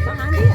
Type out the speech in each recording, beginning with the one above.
Bang Andi ya?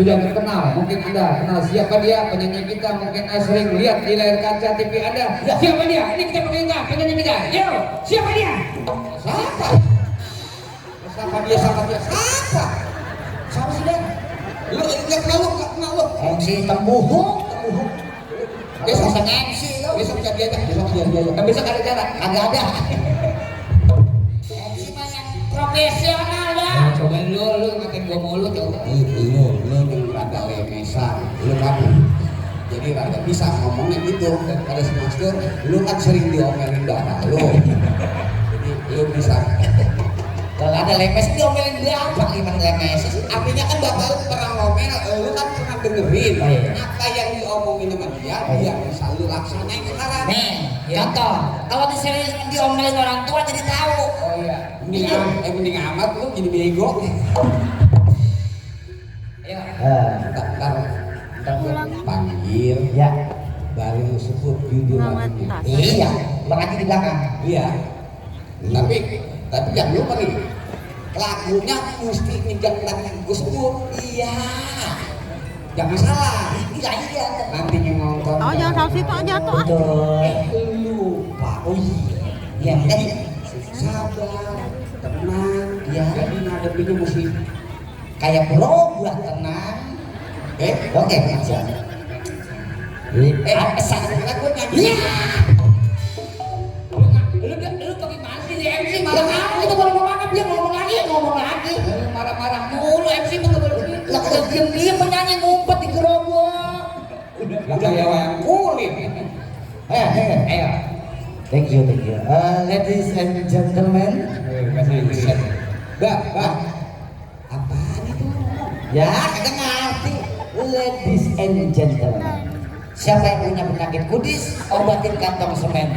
sudah terkenal. Mungkin Anda kenal siapa dia, penyanyi kita. Mungkin Anda sering lihat di layar kaca TV Anda. Ya. Siapa dia? Ini kita pemerintah penyanyi kita. Yo, siapa dia? Siapa? Siapa dia? Siapa dia? Siapa? Siapa sih dia? Lu nggak kenal lu? MC Tembuhung. Besok bisa MC lo. Besok bisa diajak. Kan besok ada cara. Agak ada. MC mah yang profesional lah. Coba lu makin gua mulu coba. Lu rada lemesan. Lu kan jadi rada bisa ngomongnya gitu. Daripada si Master, lu kan sering diomelin darah lu. Jadi lu bisa. Kalau ada lemes diomelin berapa? Gimana lemes? Artinya kan bapak lu pernah ngomel, lu kan pernah dengerin. Apa yang diomongin sama dia, dia bisa lu laksanain sekarang. Nih, contoh, kalau diserius diomelin orang tua jadi tahu. Oh iya. Mending amat lu jadi bego. Ya. Ntar panggil. Ya. Baru sebut judul lagi. Iya. Lagi di belakang. Iya. Tapi jangan lupa nih, lagunya mesti ngejar lagu yang gue sebut. Iya, jangan salah. Iya. Nantinya nonton. Oh jangan salah situ aja tuh. Lupa. Oh iya. Ya. Sabar, tenang. Ya. Jadi ngadepinnya mesti kayak bro, buat tenang. Oke, siap. Salah lagunya. Iya. Lu bagaimana sih di MC malah kamu itu baru ngomong lagi marah-marah mulu MC mah nggak boleh lah kalau diem penyanyi ngumpet di gerobak udah kayak wayang kulit. Ayo thank you ladies and gentlemen. Bah apaan itu ya kagak ngerti. Ladies and gentlemen, siapa yang punya penyakit kudis obatin kantong semen.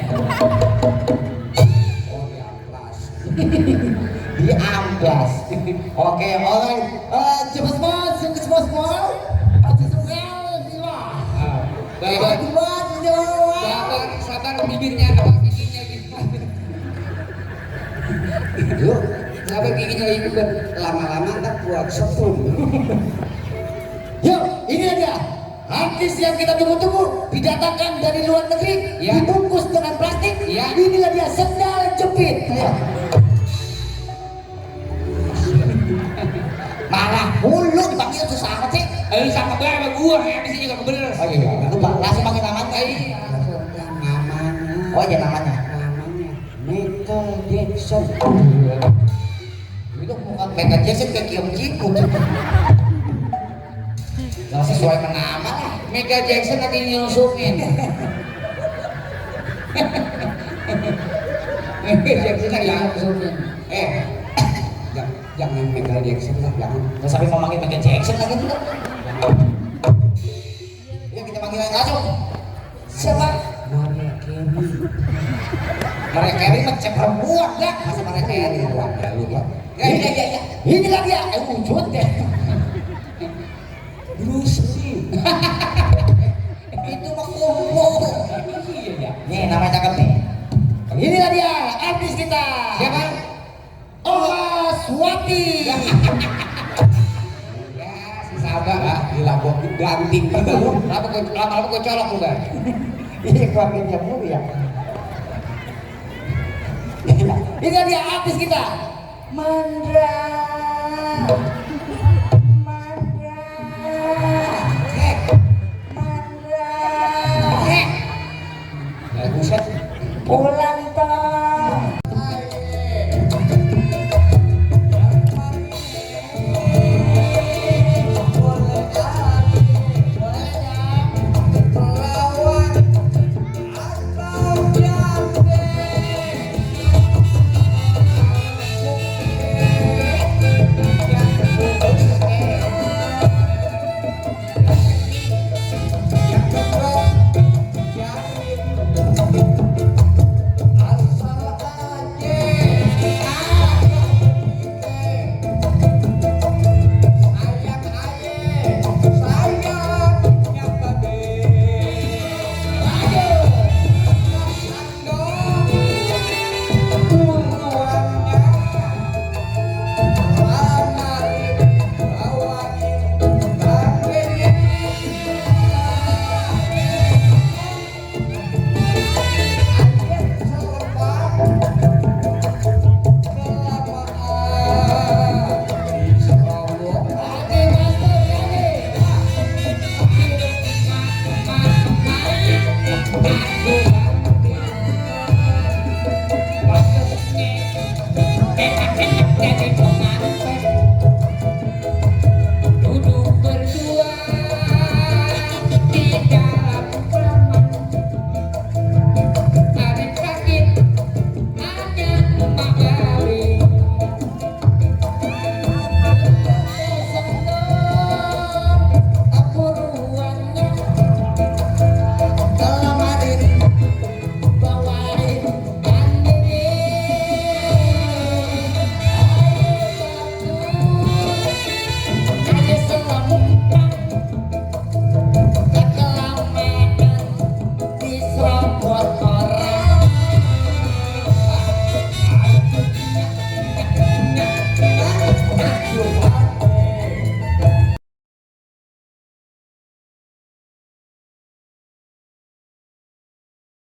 Di amplas. Oke, alright. Cepat semua. Sabar bibirnya apa giginya gitu. Yuk, sabar giginya itu kan lama-lama tak buat sepung. Yuk, ini aja. Artis yang kita tunggu-tunggu didatangkan dari luar negeri, dibungkus dengan plastik. Inilah dia sendal jepit. Marah mulu dipanggil susah amat sih. Sama gue sama gua yang di sini juga bener. Oh iya, lupa langsung panggil namanya. Namanya. Oh iya namanya. Michael Jackson. Itu bukan Michael Jackson kayak Kiam Jiput. Gak sesuai nama lah. Michael Jackson lagi nyusumin. Michael Jackson lagi nyusumin. Jangan Michael Jackson lah, jangan. Nggak sampai mau manggil Michael Jackson lagi tuh. Ya kita panggil langsung. Siapa? Maria Carey macam perempuan dah. Masa Maria Carey? Ya. Inilah dia. Wujud deh. Bruce Lee. Itu mah kumpul. Iya. Nih namanya cakep nih. Inilah dia artis kita. Siapa? Swati. Ya si sabar lah. Gila gua ganting juga lu. Lama-lama gua colok lu kan. Ini keluarganya mulu ya. Ini dia artis kita. Mandra.